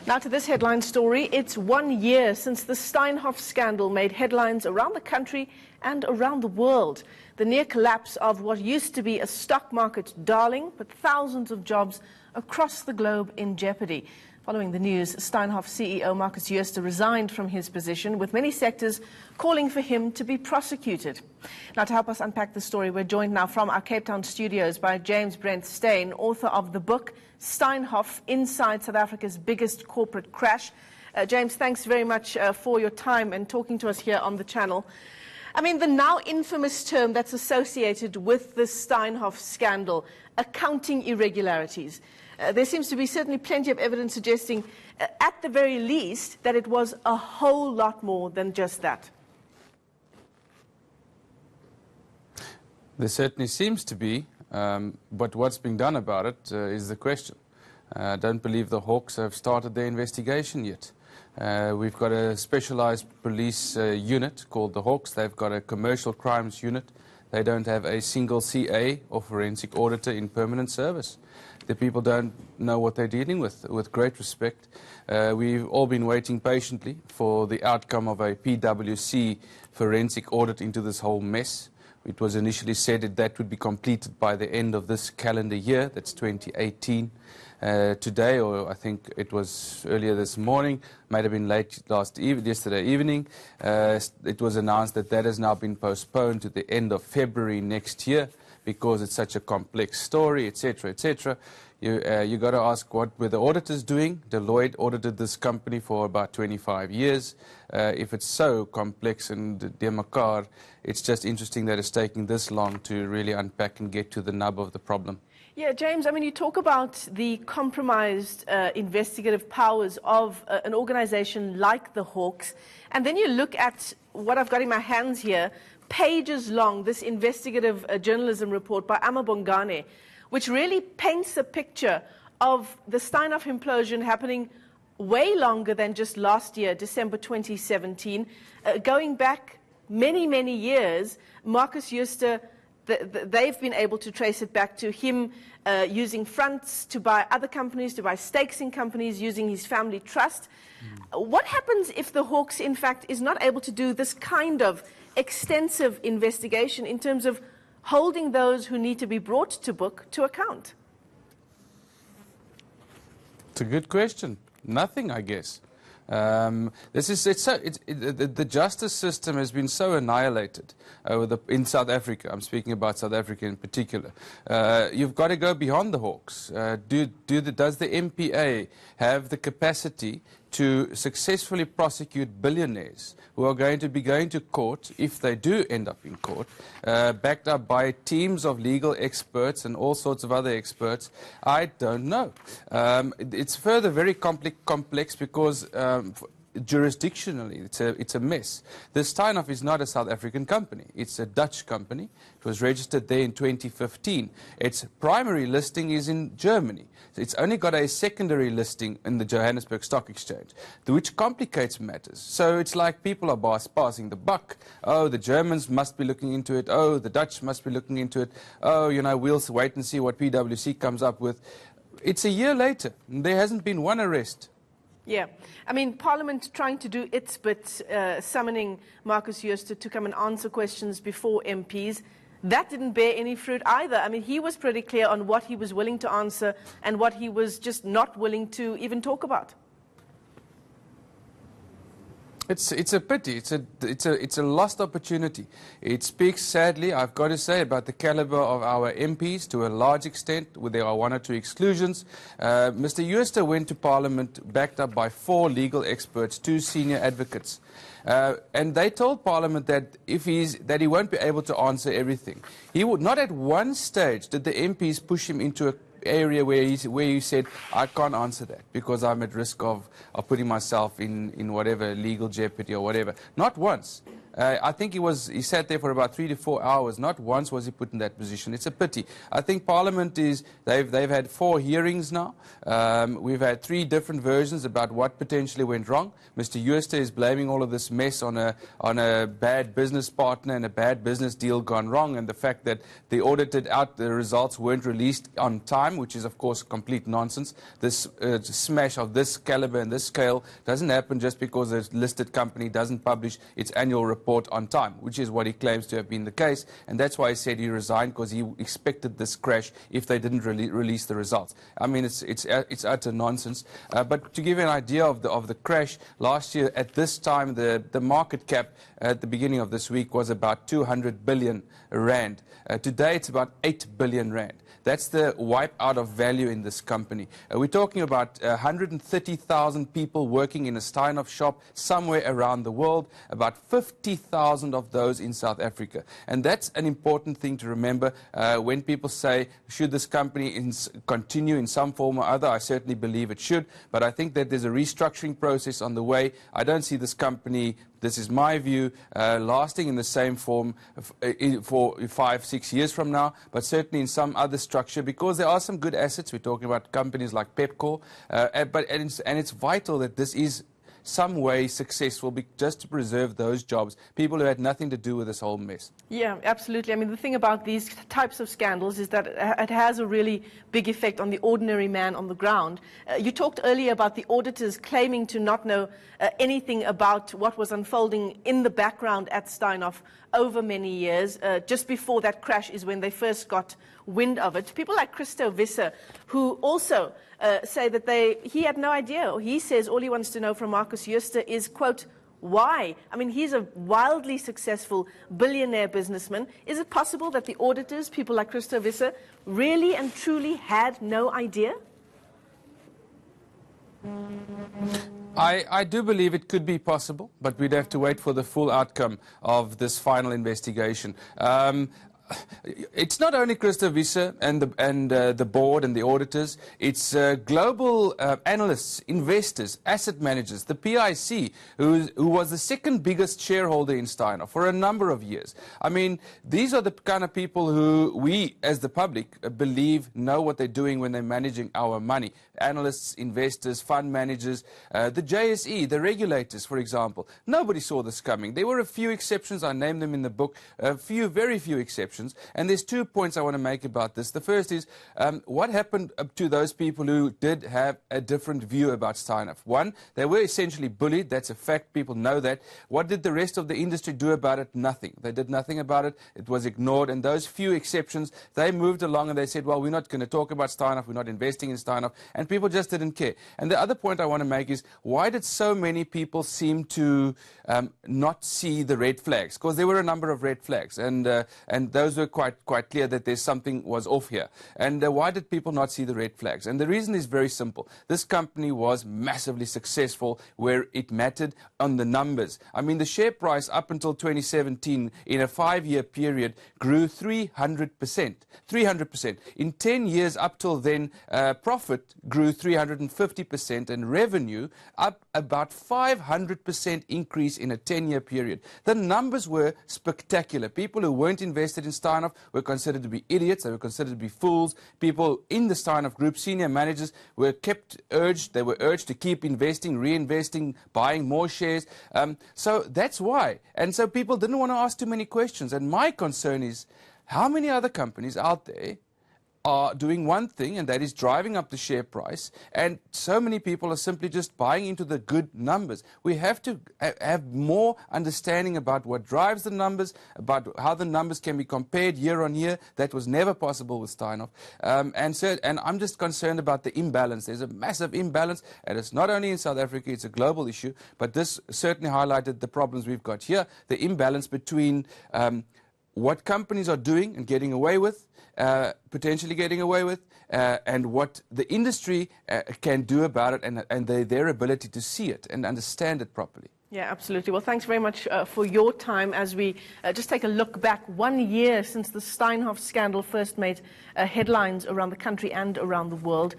Now to this headline story. It's 1 year since the Steinhoff scandal made headlines around the country and around the world. The near collapse of what used to be a stock market darling, but thousands of jobs across the globe in jeopardy. Following the news, Steinhoff CEO Marcus Jooste resigned from his position, with many sectors calling for him to be prosecuted. Now, to help us unpack the story, we're joined now from our Cape Town studios by James Brent Steyn, author of the book Steinhoff, Inside South Africa's Biggest Corporate Crash. James, thanks very much for your time and talking to us here on the channel. I mean, the now infamous term that's associated with the Steinhoff scandal, accounting irregularities. There seems to be certainly plenty of evidence suggesting, at the very least, that it was a whole lot more than just that. There certainly seems to be, but what's being done about it is the question. I don't believe the Hawks have started their investigation yet. We've got a specialized police unit called the Hawks. They've got a commercial crimes unit. They don't have a single CA or forensic auditor in permanent service. The people don't know what they're dealing with great respect. We've all been waiting patiently for the outcome of a PwC forensic audit into this whole mess. It was initially said that would be completed by the end of this calendar year, that's 2018. Today, or I think it was earlier this morning, might have been late yesterday evening, it was announced that that has now been postponed to the end of February next year because it's such a complex story, etc., etc. You got to ask, what were the auditors doing? Deloitte audited this company for about 25 years. If it's so complex and demakar, it's just interesting that it's taking this long to really unpack and get to the nub of the problem. Yeah, James, I mean, you talk about the compromised investigative powers of an organization like the Hawks, and then you look at what I've got in my hands here, pages long, this investigative journalism report by Amabongane, which really paints a picture of the Steinhoff implosion happening way longer than just last year, December 2017, going back many, many years. Marcus Jooste, they've been able to trace it back to him using fronts to buy other companies, to buy stakes in companies, using his family trust. What happens if the Hawks, in fact, is not able to do this kind of extensive investigation in terms of holding those who need to be brought to book to account? It's a good question. Nothing, I guess. The justice system has been so annihilated in South Africa. I'm speaking about South Africa in particular. You've got to go beyond the Hawks. Does the MPA have the capacity to successfully prosecute billionaires who are going to be going to court, if they do end up in court, backed up by teams of legal experts and all sorts of other experts? I don't know. It's further very complex because jurisdictionally, it's a mess. The Steinhoff is not a South African company. It's a Dutch company. It was registered there in 2015. Its primary listing is in Germany. It's only got a secondary listing in the Johannesburg Stock Exchange, which complicates matters. So it's like people are passing the buck. Oh, the Germans must be looking into it. Oh, the Dutch must be looking into it. Oh, you know, we'll wait and see what PwC comes up with. It's a year later. And there hasn't been one arrest. Yeah. I mean, Parliament trying to do its bit, summoning Marcus Jooste to come and answer questions before MPs. That didn't bear any fruit either. I mean, he was pretty clear on what he was willing to answer and what he was just not willing to even talk about. It's a pity. It's a lost opportunity. It speaks, sadly, I've got to say, about the caliber of our MPs to a large extent, where there are one or two exclusions. Mr. Jooste went to Parliament backed up by 4 legal experts, 2 senior advocates. And they told Parliament that that he won't be able to answer everything. He would not at one stage did the MPs push him into an area where he said, I can't answer that because I'm at risk of putting myself in whatever legal jeopardy or whatever. Not once. I think he sat there for about 3 to 4 hours. Not once was he put in that position. It's a pity. I think Parliament they've had 4 hearings now. We've had 3 different versions about what potentially went wrong. Mr. Jooste is blaming all of this mess on a bad business partner and a bad business deal gone wrong, and the fact that the audited out the results weren't released on time, which is of course complete nonsense. This smash of this caliber and this scale doesn't happen just because a listed company doesn't publish its annual report on time, which is what he claims to have been the case, and that's why he said he resigned, because he expected this crash if they didn't release the results. I mean, it's utter nonsense. But to give you an idea of the crash, last year at this time the market cap at the beginning of this week was about 200 billion rand. Today it's about 8 billion rand. That's the wipe out of value in this company. We're talking about 130,000 people working in a Steinhoff shop somewhere around the world, about 50,000 of those in South Africa. And that's an important thing to remember when people say, should this company continue in some form or other? I certainly believe it should, but I think that there's a restructuring process on the way. I don't see this company, this is my view, lasting in the same form for 5-6 years from now, but certainly in some other structure, because there are some good assets. We're talking about companies like Pepkor, and it's vital that this is some way successful just to preserve those jobs, people who had nothing to do with this whole mess. Yeah, absolutely. I mean, the thing about these types of scandals is that it has a really big effect on the ordinary man on the ground. You talked earlier about the auditors claiming to not know anything about what was unfolding in the background at Steinhoff over many years. Just before that crash is when they first got wind of it. People like Christo Visser, who also say that he had no idea. He says all he wants to know from Marcus Jooste is, quote, why? I mean, he's a wildly successful billionaire businessman. Is it possible that the auditors, people like Christo Visser, really and truly had no idea? I do believe it could be possible, but we'd have to wait for the full outcome of this final investigation. It's not only Christo Visser and the board and the auditors. It's global analysts, investors, asset managers, the PIC, who was the second biggest shareholder in Steinhoff for a number of years. I mean, these are the kind of people who we, as the public, believe know what they're doing when they're managing our money. Analysts, investors, fund managers, the JSE, the regulators, for example. Nobody saw this coming. There were a few exceptions. I named them in the book. Very few exceptions. And there's 2 points I want to make about this. The first is, what happened to those people who did have a different view about Steinhoff? One, they were essentially bullied. That's a fact. People know that. What did the rest of the industry do about it? Nothing. They did nothing about it. It was ignored. And those few exceptions, they moved along and they said, well, we're not going to talk about Steinhoff. We're not investing in Steinhoff. And people just didn't care. And the other point I want to make is, why did so many people seem to not see the red flags? Because there were a number of red flags. And those were quite clear that there's something was off here. And why did people not see the red flags? And the reason is very simple. This company was massively successful where it mattered on the numbers. I mean, the share price up until 2017 in a 5-year period grew 300%. 300%. In 10 years up till then, profit grew 350% and revenue up about 500% increase in a 10-year period. The numbers were spectacular. People who weren't invested in Steinhoff were considered to be idiots. They were considered to be fools. People in the Steinhoff group, senior managers, were urged to keep investing, reinvesting, buying more shares. So that's why. And so people didn't want to ask too many questions. And my concern is, how many other companies out there are doing one thing, and that is driving up the share price, and so many people are simply just buying into the good numbers? We have to have more understanding about what drives the numbers, about how the numbers can be compared year on year. That was never possible with Steinhoff. And I'm just concerned about the imbalance. There's a massive imbalance, and it's not only in South Africa, it's a global issue, but this certainly highlighted the problems we've got here, the imbalance between what companies are doing and getting away with, potentially getting away with, and what the industry can do about it, and their ability to see it and understand it properly. Yeah, absolutely. Well, thanks very much for your time as we just take a look back 1 year since the Steinhoff scandal first made headlines around the country and around the world.